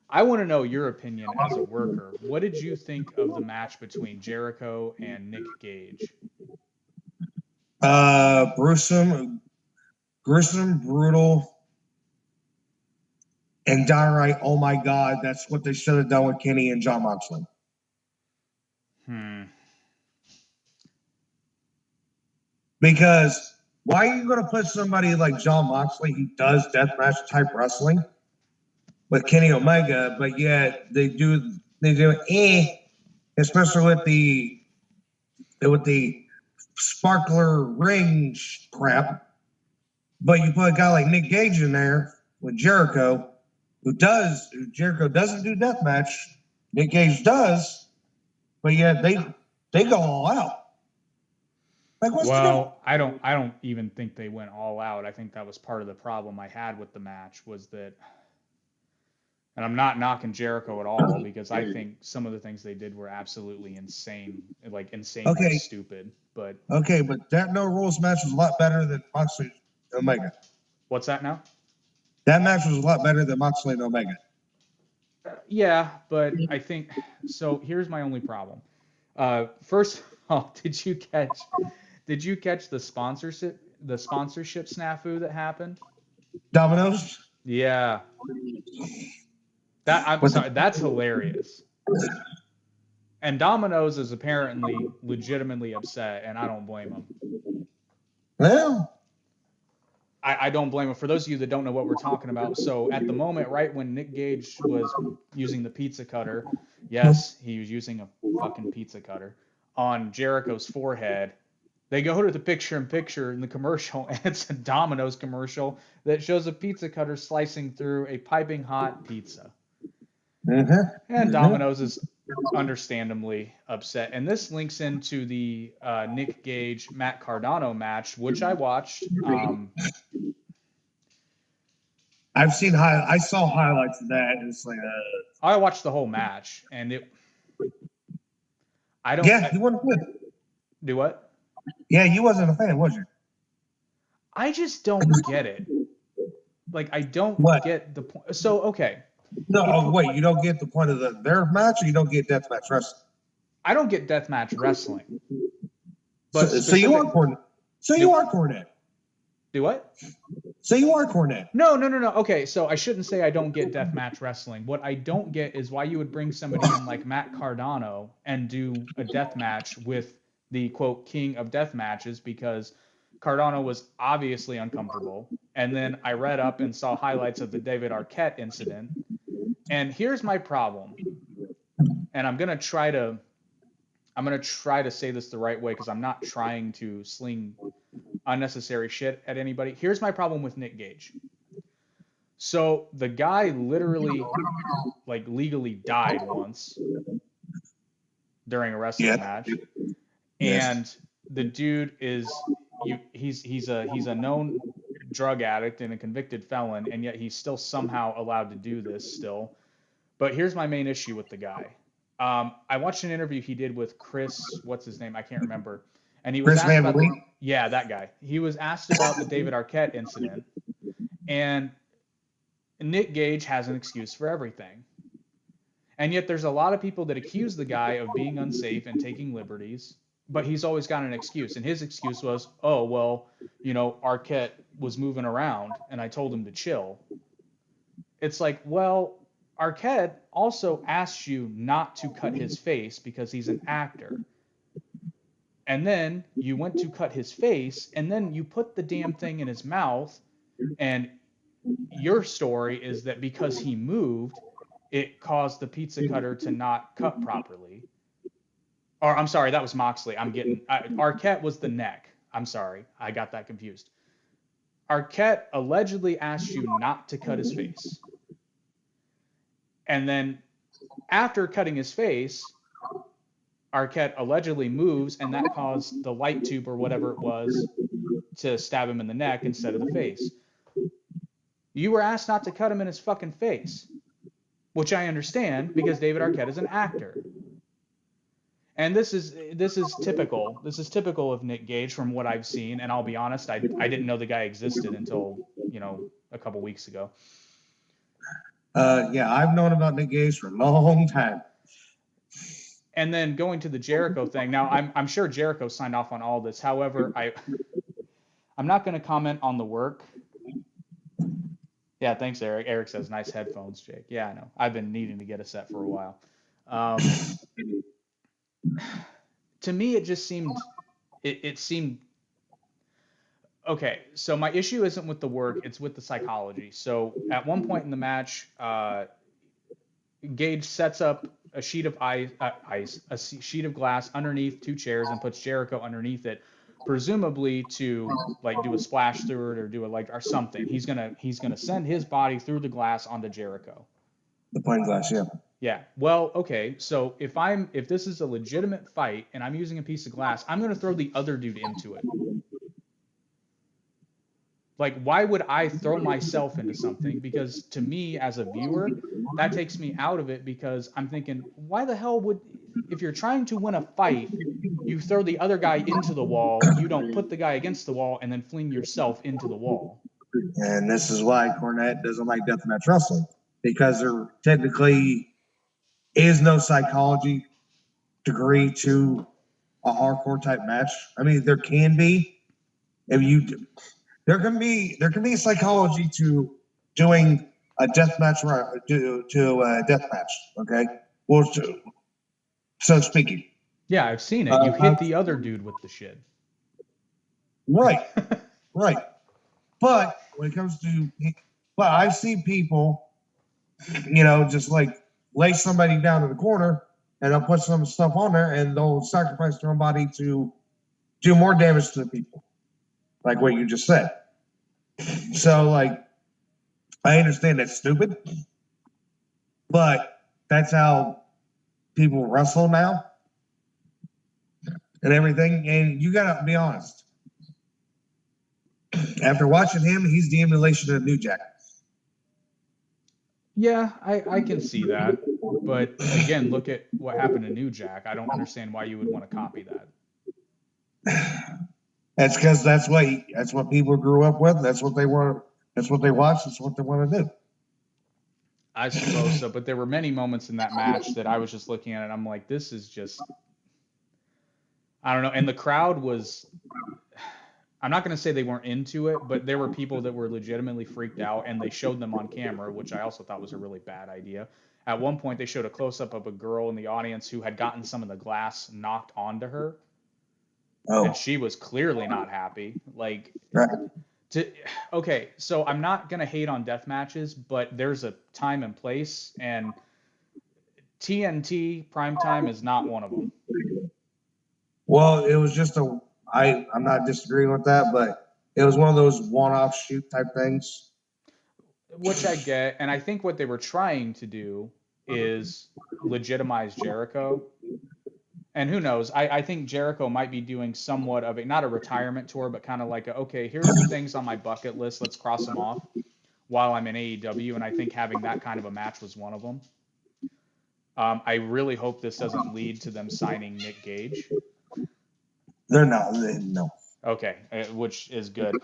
I want to know your opinion as a worker. What did you think of the match between Jericho and Nick Gage? Gruesome, brutal, and downright, oh my God, that's what they should have done with Kenny and John Moxley. Hmm. Because why are you going to put somebody like John Moxley who does deathmatch type wrestling with Kenny Omega, but yet they do especially with the sparkler ring crap. But you put a guy like Nick Gage in there with Jericho, Jericho doesn't do deathmatch, Nick Gage does, but yet they go all out. Like, well, I don't even think they went all out. I think that was part of the problem I had with the match was that, and I'm not knocking Jericho at all because I think some of the things they did were absolutely insane, like insanely stupid. But but that no rules match was a lot better than Moxley Omega. What's that now? That match was a lot better than Moxley and Omega. Yeah, but I think so. Here's my only problem. First of all, did you catch the sponsorship snafu that happened? Domino's? Yeah. I'm sorry, that's hilarious. And Domino's is apparently legitimately upset, and I don't blame them. Well, I don't blame him. For those of you that don't know what we're talking about, so at the moment, right when Nick Gage was using the pizza cutter, yes, he was using a fucking pizza cutter on Jericho's forehead. They go to the picture-in-picture in the commercial, and it's a Domino's commercial that shows a pizza cutter slicing through a piping hot pizza. And Domino's is understandably upset. And this links into the Nick Gage Matt Cardano match, which I watched. I saw highlights of that. It's like I watched the whole match, and it. I don't. Yeah, you weren't good. Do what? Yeah, you wasn't a fan, was you? I just don't get it. Like, I don't get the point. So, okay. No, wait, you don't get the point of their match, or you don't get deathmatch wrestling? I don't get deathmatch wrestling. But so you are Cornette. So you are Cornette. Do what? So you are Cornette. No. Okay, so I shouldn't say I don't get deathmatch wrestling. What I don't get is why you would bring somebody in like Matt Cardano and do a deathmatch with the, quote, king of deathmatches, because Cardano was obviously uncomfortable. And then I read up and saw highlights of the David Arquette incident. And here's my problem. And I'm going to try to say this the right way because I'm not trying to sling unnecessary shit at anybody. Here's my problem with Nick Gage. So the guy literally, like, legally died once during a wrestling match, and the dude he's a known drug addict and a convicted felon, and yet he's still somehow allowed to do this still. But here's my main issue with the guy. I watched an interview he did with Chris, what's his name? I can't remember. And he was asked about that guy. He was asked about the David Arquette incident, and Nick Gage has an excuse for everything. And yet there's a lot of people that accuse the guy of being unsafe and taking liberties, but he's always got an excuse. And his excuse was, oh, well, Arquette was moving around and I told him to chill. It's like, well, Arquette also asked you not to cut his face because he's an actor. And then you went to cut his face, and then you put the damn thing in his mouth, and your story is that because he moved, it caused the pizza cutter to not cut properly. Or, I'm sorry, that was Moxley. Arquette was the neck. I'm sorry, I got that confused. Arquette allegedly asked you not to cut his face. And then after cutting his face, Arquette allegedly moves, and that caused the light tube or whatever it was to stab him in the neck instead of the face. You were asked not to cut him in his fucking face, which I understand because David Arquette is an actor. And this is typical. This is typical of Nick Gage from what I've seen. And I'll be honest, I didn't know the guy existed until a couple weeks ago. Yeah, I've known about Nick Gage for a long time. And then going to the Jericho thing. Now, I'm sure Jericho signed off on all this. However, I'm not going to comment on the work. Yeah, thanks, Eric. Eric says, nice headphones, Jake. Yeah, I know. I've been needing to get a set for a while. To me, it just seemed, it seemed, okay, so my issue isn't with the work, it's with the psychology. So at one point in the match, Gage sets up a sheet of a sheet of glass underneath two chairs and puts Jericho underneath it, presumably to like do a splash through it or do a like or something. He's gonna send his body through the glass onto Jericho. The pine glass, yeah. Yeah. Well, okay. So if this is a legitimate fight and I'm using a piece of glass, I'm gonna throw the other dude into it. Like, why would I throw myself into something? Because to me, as a viewer, that takes me out of it because I'm thinking, why the hell would, if you're trying to win a fight, you throw the other guy into the wall, you don't put the guy against the wall and then fling yourself into the wall. And this is why Cornette doesn't like deathmatch wrestling, because there technically is no psychology degree to a hardcore type match. I mean, there can be, there can be a psychology to doing a death match to a death match. Okay, well, so speaking. Yeah, I've seen it. You hit the other dude with the shit. Right, right. But when it comes to, but I've seen people, just like lay somebody down in the corner and they'll put some stuff on there and they'll sacrifice their own body to do more damage to the people, like what you just said. So, like, I understand that's stupid, but that's how people wrestle now and everything. And you got to be honest. After watching him, he's the emulation of New Jack. Yeah, I can see that. But again, look at what happened to New Jack. I don't understand why you would want to copy that. That's because that's what people grew up with. That's what they want. That's what they watch. That's what they want to do. I suppose so. But there were many moments in that match that I was just looking at it and I'm like, this is just, I don't know. And the crowd was, I'm not going to say they weren't into it, but there were people that were legitimately freaked out and they showed them on camera, which I also thought was a really bad idea. At one point, they showed a close-up of a girl in the audience who had gotten some of the glass knocked onto her. Oh. And she was clearly not happy. Like, right. Okay, so I'm not going to hate on death matches, but there's a time and place, and TNT Primetime is not one of them. Well, it was just I'm not disagreeing with that, but it was one of those one-off shoot type things. Which I get, and I think what they were trying to do is legitimize Jericho. And who knows? I think Jericho might be doing somewhat of not a retirement tour, but kind of like okay, here's the things on my bucket list. Let's cross them off while I'm in AEW. And I think having that kind of a match was one of them. I really hope this doesn't lead to them signing Nick Gage. They're not. No. Okay, which is good.